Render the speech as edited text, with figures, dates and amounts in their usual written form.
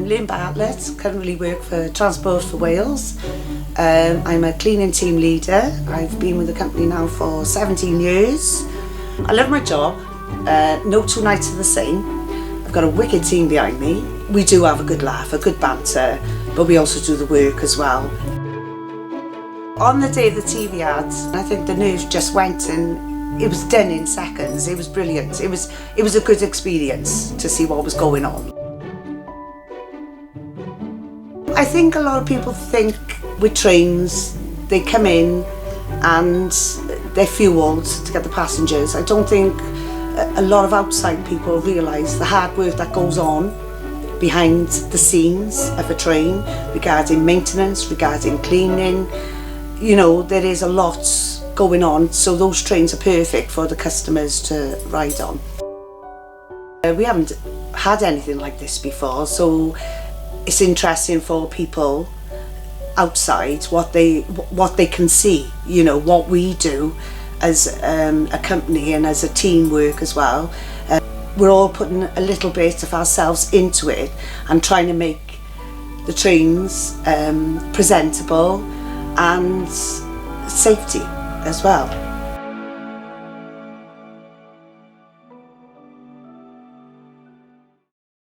I'm Lynne currently work for Transport for Wales. I'm a cleaning team leader. I've been with the company now for 17 years. I love my job. No two nights are the same. I've got a wicked team behind me. We do have a good laugh, a good banter, but we also do the work as well. On the day of the TV ads, I think the nerves just went and it was done in seconds. It was brilliant. It was a good experience to see what was going on. I think a lot of people think with trains, they come in and they're fuelled to get the passengers. I don't think a lot of outside people realise the hard work that goes on behind the scenes of a train regarding maintenance, regarding cleaning. You know, there is a lot going on, so those trains are perfect for the customers to ride on. We haven't had anything like this before, so it's interesting for people outside what they can see, you know, what we do as a company and as a teamwork as well. We're all putting a little bit of ourselves into it and trying to make the trains presentable and safety as well.